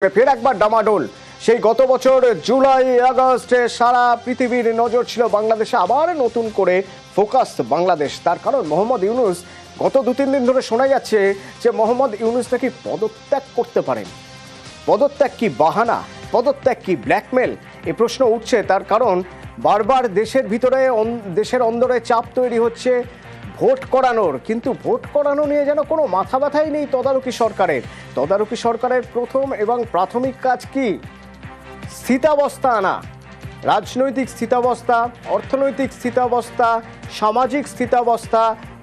ফের একবার ডামাডোল। সেই গত বছর জুলাই আগস্টে সারা পৃথিবীর নজর ছিল বাংলাদেশে, আবার নতুন করে ফোকাস বাংলাদেশ। তার কারণ মোহাম্মদ ইউনূস। গত 2-3 দিন ধরে শোনা যাচ্ছে যে মোহাম্মদ ইউনূস নাকি পদত্যাগ করতে পারেন। পদত্যাগ কি বাহানা, পদত্যাগ কি ব্ল্যাকমেল, এ প্রশ্ন উঠছে। তার কারণ বারবার দেশের ভিতরে দেশের অন্দরে চাপ তৈরি হচ্ছে ভোট করানোর, কিন্তু ভোট করানো নিয়ে যেন কোনো মাথা ব্যথাই নেই তদারকি সরকারের। তদারকি সরকারের প্রথম এবং প্রাথমিক কাজ কি? স্থিতাবস্থা আনা, রাজনৈতিক স্থিতাবস্থা, অর্থনৈতিক স্থিতাবস্থা, সামাজিক স্থিতাবস্থা,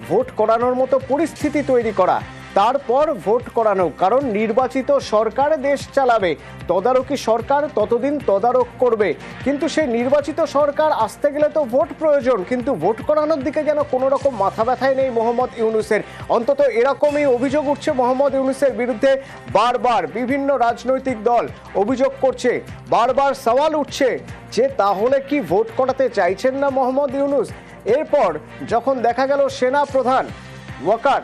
ভোট করানোর মতো পরিস্থিতি তৈরি করা, তারপর ভোট করানো। কারণ নির্বাচিত সরকার দেশ চালাবে, তদারকি সরকার ততদিন তদারক করবে। কিন্তু সেই নির্বাচিত সরকার আসতে গেলে তো ভোট প্রয়োজন, কিন্তু ভোট করানোর দিকে যেন কোনো রকম মাথা ব্যথাই নেই মোহাম্মদ ইউনূসের। অন্তত এরকমই অভিযোগ উঠছে মোহাম্মদ ইউনূসের বিরুদ্ধে। বারবার বিভিন্ন রাজনৈতিক দল অভিযোগ করছে, বারবার সওয়াল উঠছে যে তাহলে কি ভোট করাতে চাইছেন না মোহাম্মদ ইউনূস? এরপর যখন দেখা গেল সেনা প্রধান ওয়াকার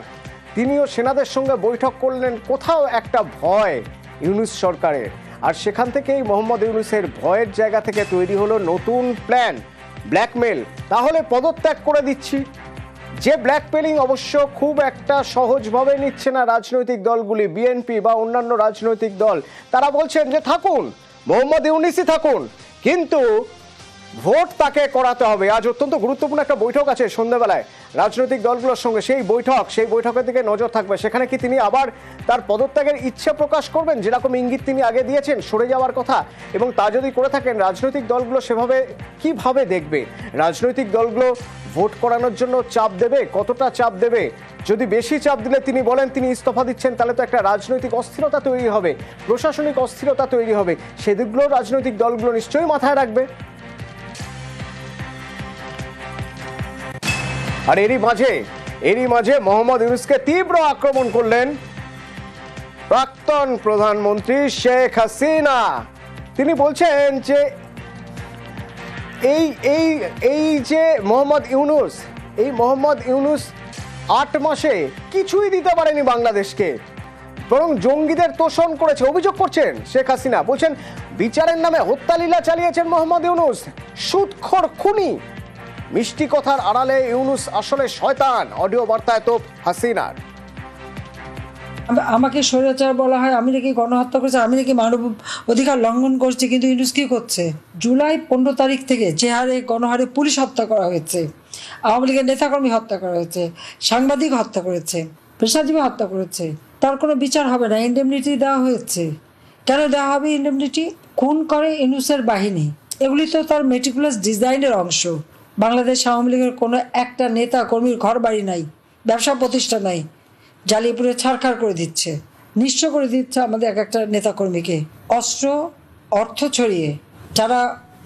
তিনিও সেনাদের সঙ্গে বৈঠক করলেন, কোথাও একটা ভয় ইউনূস সরকারের। আর সেখান থেকেই মোহাম্মদ ইউনূসের ভয়ের জায়গা থেকে তৈরি হলো নতুন প্ল্যান, ব্ল্যাকমেল। তাহলে পদত্যাগ করে দিচ্ছি। যে ব্ল্যাকমেলিং অবশ্য খুব একটা সহজভাবে নিচ্ছে না রাজনৈতিক দলগুলি, বিএনপি বা অন্যান্য রাজনৈতিক দল। তারা বলছেন যে থাকুন, মোহাম্মদ ইউনূসই থাকুন, কিন্তু ভোট তাকে করাতে হবে। আজ অত্যন্ত গুরুত্বপূর্ণ একটা বৈঠক আছে সন্ধ্যাবেলায় রাজনৈতিক দলগুলোর সঙ্গে। সেই বৈঠকের দিকে নজর থাকবে। সেখানে কি তিনি আবার তার পদত্যাগের ইচ্ছা প্রকাশ করবেন, যেরকম ইঙ্গিত তিনি আগে দিয়েছেন সরে যাওয়ার কথা? এবং তা যদি করে থাকেন, রাজনৈতিক দলগুলো সেভাবে কিভাবে দেখবে? রাজনৈতিক দলগুলো ভোট করানোর জন্য চাপ দেবে, কতটা চাপ দেবে? যদি বেশি চাপ দিলে তিনি বলেন তিনি ইস্তফা দিচ্ছেন, তাহলে তো একটা রাজনৈতিক অস্থিরতা তৈরি হবে, প্রশাসনিক অস্থিরতা তৈরি হবে। সেদিকগুলো রাজনৈতিক দলগুলো নিশ্চয়ই মাথায় রাখবে। আর এরই মাঝে মোহাম্মদ ইউনূসকে তীব্র আক্রমণ করলেন প্রাক্তন প্রধানমন্ত্রী শেখ হাসিনা। তিনি বলছেন যে এই যে মোহাম্মদ ইউনূস 8 মাসে কিছুই দিতে পারেনি বাংলাদেশকে, বরং জঙ্গিদের তোষণ করেছে, অভিযোগ করছেন শেখ হাসিনা। বলছেন বিচারের নামে হত্যালীলা চালিয়েছেন মোহাম্মদ ইউনূস, সুদখোর খুনি। মিষ্টি কথার আড়ালে ইউনূস আসলে শয়তান, অডিও বার্তায় তো হাসিনার। আমাকে স্বৈরাচার বলা হয়, আমি নাকি গণহত্যা করছি, আমি নাকি মানব অধিকার লঙ্ঘন করছি, কিন্তু ইউনূস কি করছে? জুলাই 15 তারিখ থেকে যে হারে গণহারে পুলিশ হত্যা করা হয়েছে, আওয়ামী লীগের নেতাকর্মী হত্যা করা হয়েছে, সাংবাদিক হত্যা করেছে, পেশাজীবী হত্যা করেছে, তার কোনো বিচার হবে না। ইন্ডেমনিটি দেওয়া হয়েছে। কেন দেওয়া হবে ইন্ডেমনিটি? খুন করে ইউনূসের বাহিনী। এগুলি তো তার মেটিকুলাস ডিজাইনের অংশ। বাংলাদেশ আওয়ামী লীগের কোনো একটা নেতা কর্মীর ঘর বাড়ি নাই, ব্যবসা প্রতিষ্ঠান নাই, জালিপুরে ছাড়খাড় করে দিচ্ছে, নিঃস্ব করে দিচ্ছে আমাদের এক একটা নেতা কর্মীকে। অস্ত্র অর্থ ছড়িয়ে যারা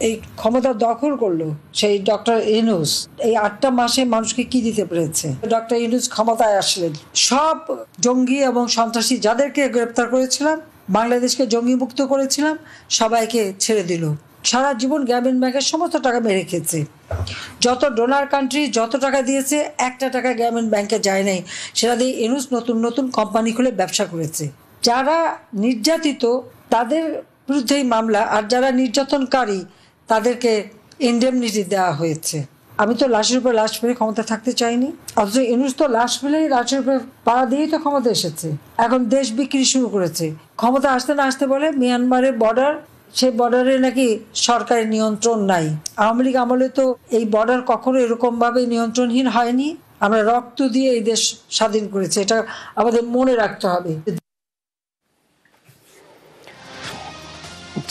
এই ক্ষমতা দখল করলো, সেই ডক্টর ইউনূস এই 8টা মাসে মানুষকে কি দিতে পেরেছে? ডক্টর ইউনূস ক্ষমতায় আসলেন, সব জঙ্গি এবং সন্ত্রাসী যাদেরকে গ্রেপ্তার করেছিলাম, বাংলাদেশকে জঙ্গি মুক্ত করেছিলাম, সবাইকে ছেড়ে দিল। সারা জীবন গ্রামীণ ব্যাংকের সমস্ত টাকা মেরে খেয়েছে। যত ডোনার কান্ট্রি যত টাকা দিয়েছে, একটা টাকা গ্রামীণ ব্যাংকে যায় নাই। সেটা দিয়ে ইউনূস নতুন কোম্পানি খুলে ব্যবসা করেছে। যারা নির্যাতিত তাদের বিরুদ্ধেই মামলা, আর যারা নির্যাতনকারী তাদেরকে ইন্ডেমনিটি দেওয়া হয়েছে। আমি তো লাশের উপর লাশ ফেলে ক্ষমতা থাকতে চাইনি, অথচ ইউনূস তো লাশ ফেলেই লাশের উপরে পাড়া দিয়েই তো ক্ষমতা এসেছে। এখন দেশ বিক্রি শুরু করেছে। ক্ষমতা আসতে না আসতে বলে মিয়ানমারের বর্ডার, সেই বর্ডারে নাকি সরকারি নিয়ন্ত্রণ নাই। আওয়ামী লীগ আমলে তো এই বর্ডার কখনো এরকম ভাবে নিয়ন্ত্রণহীন হয়নি। আমরা রক্ত দিয়ে এই দেশ স্বাধীন করেছি, এটা আমাদের মনে রাখতে হবে।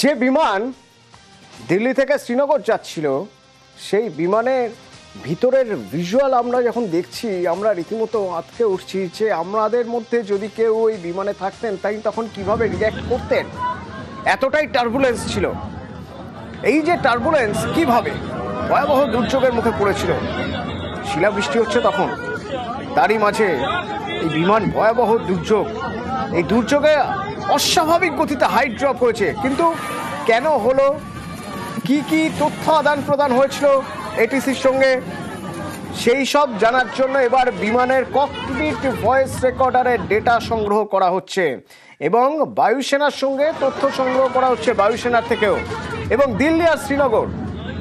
যে বিমান দিল্লি থেকে শ্রীনগর যাচ্ছিল, সেই বিমানের ভিতরের ভিজুয়াল আমরা যখন দেখছি, আমরা রীতিমতো আটকে উঠছি যে আমাদের মধ্যে যদি কেউ ওই বিমানে থাকতেন, তাই তখন কিভাবে রিঅ্যাক্ট করতেন। এতটাই টার্বুলেন্স ছিল। এই যে টার্বুলেন্স, কিভাবে ভয়াবহ দুর্যোগের মুখে পড়েছিল, শিলাবৃষ্টি হচ্ছে তখন, তারই মাঝে এই বিমান ভয়াবহ দুর্যোগ, এই দুর্যোগে অস্বাভাবিক গতিতে হাইট ড্রপ হয়েছে। কিন্তু কেন হলো, কি তথ্য আদান প্রদান হয়েছিল এটিসির সঙ্গে, সেই সব জানার জন্য এবার বিমানের ককপিট ভয়েস রেকর্ডারের ডেটা সংগ্রহ করা হচ্ছে। এবং বায়ুসেনার সঙ্গে তথ্য সংগ্রহ করা হচ্ছে বায়ুসেনার থেকেও। এবং দিল্লি আর শ্রীনগর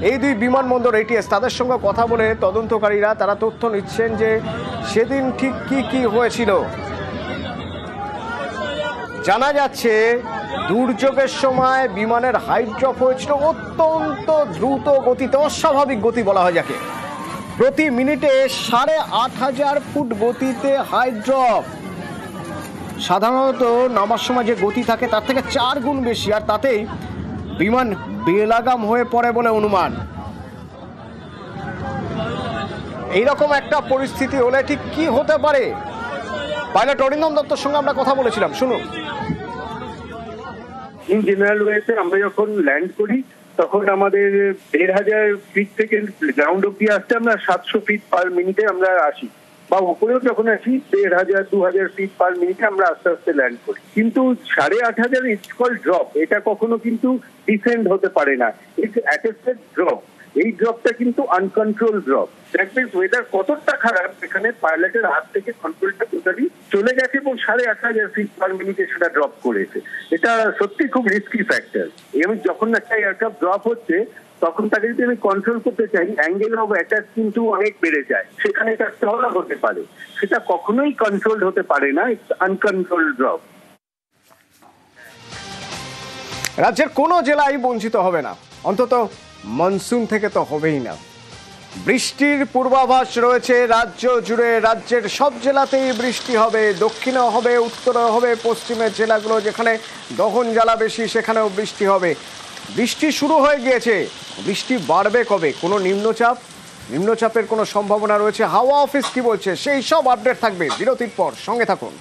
এই দুই বিমানবন্দর এটিএস তাদের সঙ্গে কথা বলে তদন্তকারীরা তারা তথ্য নিচ্ছেন যে সেদিন ঠিক কি হয়েছিল। জানা যাচ্ছে দুর্যোগের সময় বিমানের হাইট ড্রপ হয়েছিল অত্যন্ত দ্রুত গতিতে, অস্বাভাবিক গতি বলা হয় যাকে, প্রতি মিনিটে 8,500 ফুট গতিতে হাইট ড্রপ। সাধারণত নামার সময় যে গতি থাকে তার থেকে 4 গুণ বেশি, আর তাতেই বিমান বেলাগাম হয়ে পড়ে বলে অনুমান। এইরকম একটা পরিস্থিতি হলে ঠিক কি হতে পারে, পাইলট অরিন্দম দত্তর সঙ্গে আমরা কথা বলেছিলাম, শুনুন। ইন জেনারেল ওয়েতে আমরা যখন ল্যান্ড করি তখন আমাদের 1,500 ফিট থেকে গ্রাউন্ড অব্দি আসতে আমরা 700 ফিট পার মিনিটে আমরা আসি, বা উপরেও যখন আসি 1,500-2,000 ফিট পার মিনিটে আমরা আস্তে আস্তে ল্যান্ড করি। কিন্তু 8,500 ইটস কল ড্রপ, এটা কখনো কিন্তু ডিসেন্ড হতে পারে না, ইটস অ্যাটেস্টেড ড্রপ। এই ড্রপটা কিন্তু uncontrolled drop. That means weather কতটা খারাপ এখানে পাইলটের হাত থেকে কন্ট্রোলটা টোটালি চলে গেছে এবং 8,500 ফিট পার মিনিটে সেটা ড্রপ করেছে। এটা সত্যি খুব রিস্কি ফ্যাক্টর। আমি যখন একটা এয়ারক্রাফট ড্রপ হচ্ছে তখন তাকে যদি আমি কন্ট্রোল করতে চাই, অ্যাঙ্গেল অফ অ্যাটাক কিন্তু অনেক বেড়ে যায়, সেখানে একটা টহলা হতে পারে, সেটা কখনোই কন্ট্রোল হতে পারে না, ইটস আনকন্ট্রোল ড্রপ। রাজ্যের কোনো জেলায় বঞ্চিত হবে না, অন্তত মনসুন থেকে তো হবেই না। বৃষ্টির পূর্বাভাস রয়েছে রাজ্য জুড়ে, রাজ্যের সব জেলাতেই বৃষ্টি হবে, দক্ষিণেও হবে, উত্তরেও হবে, পশ্চিমের জেলাগুলো যেখানে দহন জ্বালা বেশি সেখানেও বৃষ্টি হবে। বৃষ্টি শুরু হয়ে গিয়েছে, বৃষ্টি বাড়বে কবে, কোনো নিম্নচাপের কোনো সম্ভাবনা রয়েছে, হাওয়া অফিস কি বলছে সেই সব আপডেট থাকবে বিরতির পর, সঙ্গে থাকুন।